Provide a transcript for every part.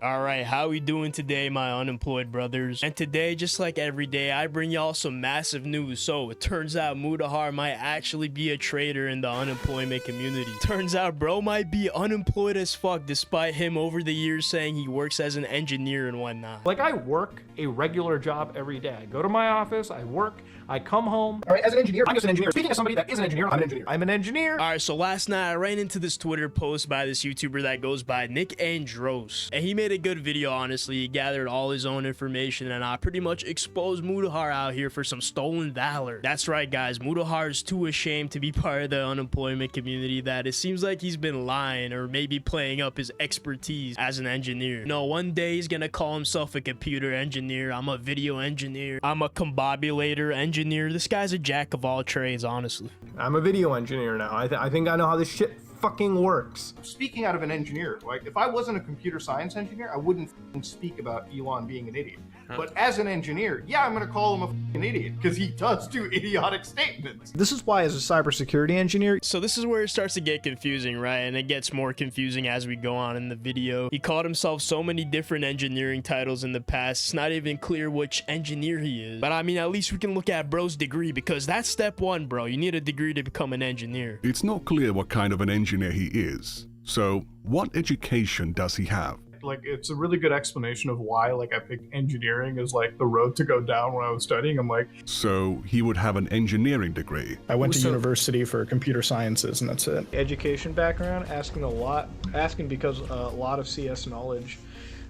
Alright, how we doing today, my unemployed brothers? And today, just like every day, I bring y'all some massive news. So it turns out Mutahar might actually be a traitor in the unemployment community. Turns out bro might be unemployed as fuck, despite him over the years saying he works as an engineer and whatnot. Like, I work a regular job every day. I go to my office, I work, I come home. All right, as an engineer, I'm just an engineer. Speaking as somebody that is an engineer, I'm an engineer. I'm an engineer. Alright, so last night I ran into this Twitter post by this YouTuber that goes by Nikandros. And he made a good video, honestly. He gathered all his own information and I pretty much exposed Mutahar out here for some stolen valor. That's right, guys. Mutahar is too ashamed to be part of the unemployment community that it seems like he's been lying or maybe playing up his expertise as an engineer. No, one day he's gonna call himself a computer engineer. I'm a video engineer. I'm a combobulator engineer. This guy's a jack of all trades, honestly. I'm a video engineer now. I think I know how this shit fucking works. Speaking out of an engineer, like if I wasn't a computer science engineer, I wouldn't speak about Elon being an idiot. But as an engineer, yeah, I'm gonna call him a fucking idiot because he does do idiotic statements. This is why, as a cybersecurity engineer, So this is where it starts to get confusing, right? And it gets more confusing as we go on in the video. He called himself so many different engineering titles in the past. It's not even clear which engineer he is. But I mean, at least we can look at bro's degree because that's step one, bro. You need a degree to become an engineer. It's not clear what kind of an engineer he is. So, what education does he have? Like, it's a really good explanation of why, like, I picked engineering as, like, the road to go down when I was studying. I'm like, So, he would have an engineering degree. I went to university for computer sciences, and that's it. education background, asking because a lot of CS knowledge.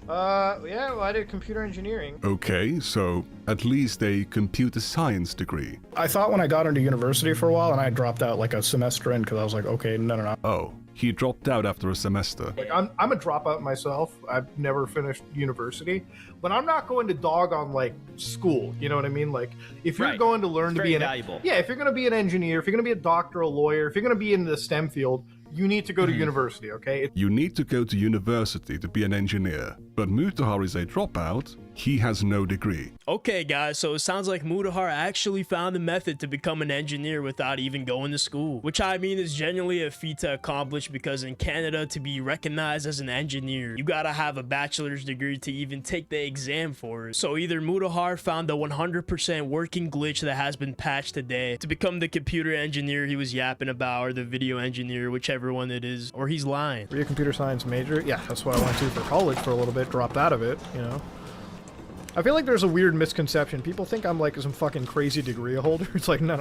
Yeah, well, I did computer engineering. Okay, so at least a computer science degree. I thought when I got into university for a while, and I dropped out like a semester in because I was like, okay, no. Oh, he dropped out after a semester. Like I'm a dropout myself. I've never finished university, but I'm not going to dog on like school. You know what I mean? Like if you're going to learn to be valuable. Yeah, if you're going to be an engineer, if you're going to be a doctor, a lawyer, if you're going to be in the STEM field, you need to go to university, okay? You need to go to university to be an engineer, but Mutahar is a dropout. He has no degree. Okay, guys, so it sounds like Mutahar actually found the method to become an engineer without even going to school. Which I mean is genuinely a feat to accomplish because in Canada, to be recognized as an engineer, you gotta have a bachelor's degree to even take the exam for it. So either Mutahar found the 100% working glitch that has been patched today to become the computer engineer he was yapping about, or the video engineer, whichever one it is, or he's lying. Were you a computer science major? Yeah, that's what I went to for college for a little bit, dropped out of it, you know. I feel like there's a weird misconception. People think I'm like some fucking crazy degree holder. It's like, no.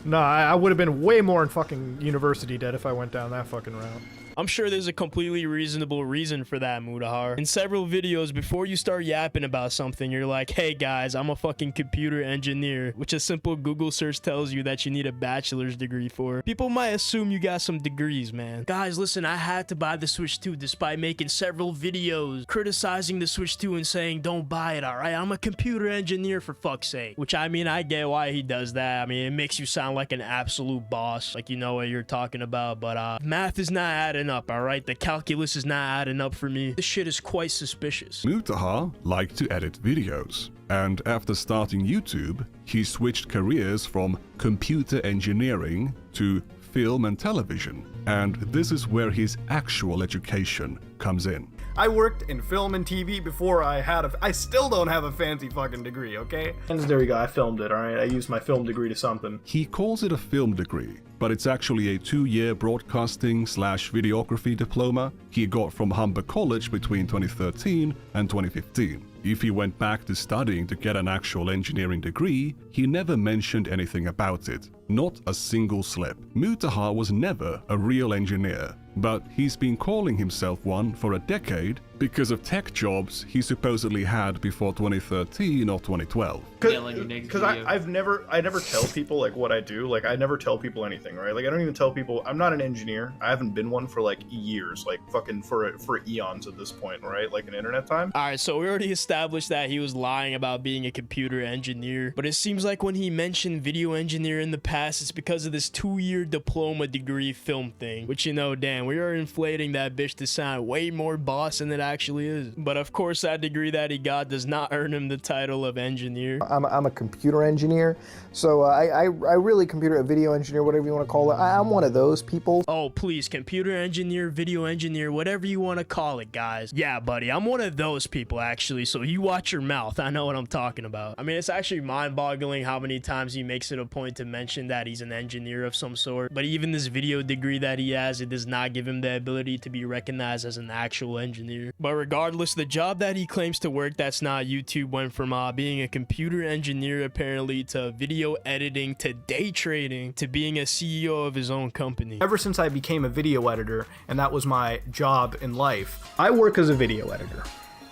No, I would have been way more in fucking university debt if I went down that fucking route. I'm sure there's a completely reasonable reason for that, Mutahar. In several videos, before you start yapping about something, you're like, hey guys, I'm a fucking computer engineer, which a simple Google search tells you that you need a bachelor's degree for. People might assume you got some degrees, man. Guys, listen, I had to buy the Switch 2 despite making several videos criticizing the Switch 2 and saying don't buy it, alright? I'm a computer engineer, for fuck's sake. Which, I mean, I get why he does that. I mean, it makes you sound like an absolute boss, like you know what you're talking about, but math is not adding up, all right? The calculus is not adding up for me. This shit is quite suspicious. Mutahar liked to edit videos, and after starting YouTube, he switched careers from computer engineering to film and television, and this is where his actual education comes in. I worked in film and TV before I still don't have a fancy fucking degree, okay? And there you go, I filmed it, alright? I used my film degree to something. He calls it a film degree, but it's actually a 2-year broadcasting/videography diploma he got from Humber College between 2013 and 2015. If he went back to studying to get an actual engineering degree, he never mentioned anything about it. Not a single slip. Mutahar was never a real engineer, but he's been calling himself one for a decade because of tech jobs he supposedly had before 2013 or 2012. Because I never tell people like what I do. Like I never tell people anything, right? Like I don't even tell people I'm not an engineer. I haven't been one for like years, like fucking for eons at this point, right? Like in internet time. All right, so we already established established that he was lying about being a computer engineer, but it seems like when he mentioned video engineer in the past, it's because of this 2-year diploma degree film thing, which, you know, damn, we are inflating that bitch to sound way more boss than it actually is. But of course, that degree that he got does not earn him the title of engineer. I'm a computer engineer, so I really computer video engineer, whatever you want to call it. I'm one of those people. Oh, please, computer engineer, video engineer, whatever you want to call it, guys. Yeah, buddy, I'm one of those people, actually, so you watch your mouth. I know what I'm talking about. I mean, it's actually mind-boggling how many times he makes it a point to mention that he's an engineer of some sort, but even this video degree that he has, it does not give him the ability to be recognized as an actual engineer. But regardless, the job that he claims to work that's not YouTube went from being a computer engineer apparently to video editing to day trading to being a CEO of his own company. Ever since I became a video editor, and that was my job in life, I work as a video editor.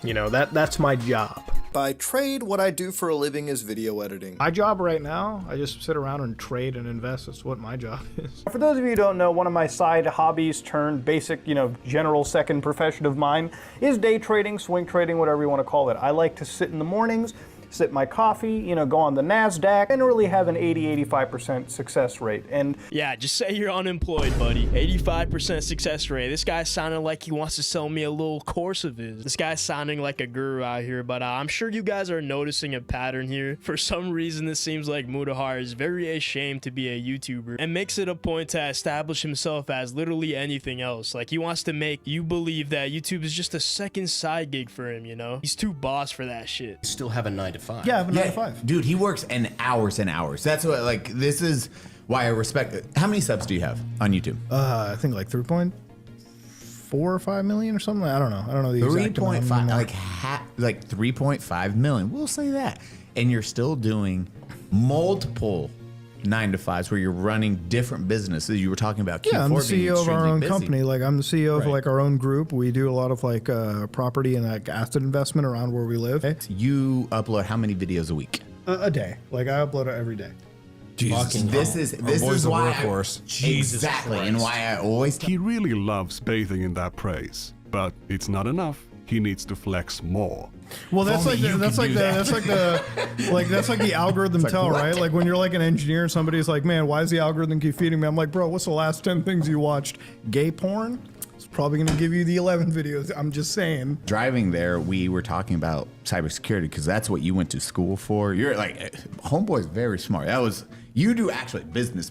You know, that's my job. By trade, what I do for a living is video editing. My job right now, I just sit around and trade and invest. That's what my job is. For those of you who don't know, one of my side hobbies turned basic, general second profession of mine is day trading, swing trading, whatever you want to call it. I like to sit in the mornings, sip my coffee, go on the NASDAQ, and really have an 80-85% success rate. And yeah, just say you're unemployed, buddy. 85% success rate. This guy sounded like he wants to sell me a little course of his. This guy's sounding like a guru out here, but I'm sure you guys are noticing a pattern here. For some reason, it seems like Mutahar is very ashamed to be a YouTuber and makes it a point to establish himself as literally anything else. Like, he wants to make you believe that YouTube is just a second side gig for him, He's too boss for that shit. Still have a 9 to 5. Yeah, I have a 9 to 5. Dude, he works in hours and hours. That's what, this is why I respect it. How many subs do you have on YouTube? I think like 3.4 or 5 million or something. I don't know the exact amount. 3.5, like 3.5 million. We'll say that. And you're still doing multiple 9 to 5s where you're running different businesses. You were talking about Q4 yeah, I'm the CEO of our own busy. company. Like, I'm the CEO of our own group. We do a lot of property and asset investment around where we live. You upload how many videos a week? A day. Like, I upload it every day. Jesus, this is why exactly, Christ. and why I always. He really loves bathing in that praise, but it's not enough. He needs to flex more. Well, that's like the algorithm tell, right? Like, when you're like an engineer and somebody's like, man, why does the algorithm keep feeding me? I'm like, bro, what's the last 10 things you watched? Gay porn? It's probably going to give you the 11 videos. I'm just saying. Driving there, we were talking about cybersecurity because that's what you went to school for. You're like, homeboy's very smart. You do actually business,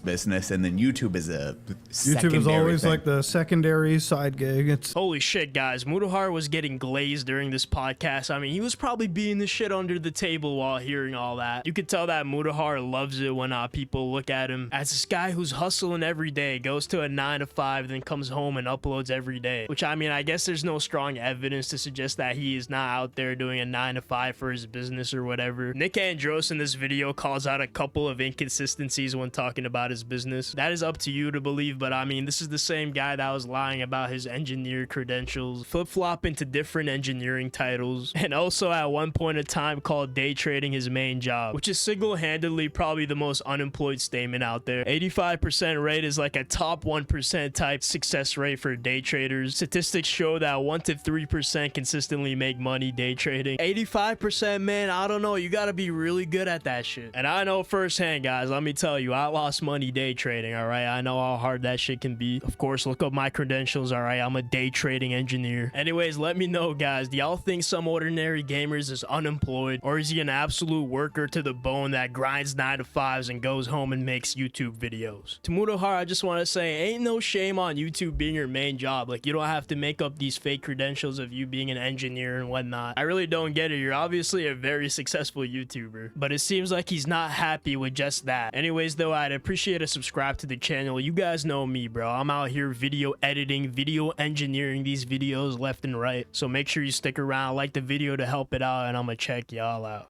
and then YouTube is a secondary YouTube is always thing. like the secondary side gig. It's holy shit, guys. Mutahar was getting glazed during this podcast. I mean, he was probably beating the shit under the table while hearing all that. You could tell that Mutahar loves it when people look at him as this guy who's hustling every day, goes to a 9 to 5, then comes home and uploads every day. Which, I mean, I guess there's no strong evidence to suggest that he is not out there doing a 9 to 5 for his business or whatever. Nikandros in this video calls out a couple of inconsistencies when talking about his business. That is up to you to believe, but I mean, this is the same guy that was lying about his engineer credentials, flip-flop into different engineering titles, and also at one point in time called day trading his main job, which is single-handedly probably the most unemployed statement out there. 85% rate is like a top 1% type success rate for day traders. Statistics show that 1 to 3% consistently make money day trading. 85%, man, I don't know, you gotta be really good at that shit. And I know firsthand, guys, let me tell you, I lost money day trading, all right? I know how hard that shit can be. Of course, look up my credentials, all right? I'm a day trading engineer. Anyways, let me know, guys. Do y'all think Some Ordinary Gamers is unemployed? Or is he an absolute worker to the bone that grinds 9 to 5s and goes home and makes YouTube videos? To Mutahar, I just want to say, ain't no shame on YouTube being your main job. Like, you don't have to make up these fake credentials of you being an engineer and whatnot. I really don't get it. You're obviously a very successful YouTuber. But it seems like he's not happy with just that. Anyways, though, I'd appreciate a subscribe to the channel. You guys know me, bro. I'm out here video editing, video engineering these videos left and right. So make sure you stick around, like the video to help it out, and I'm gonna check y'all out.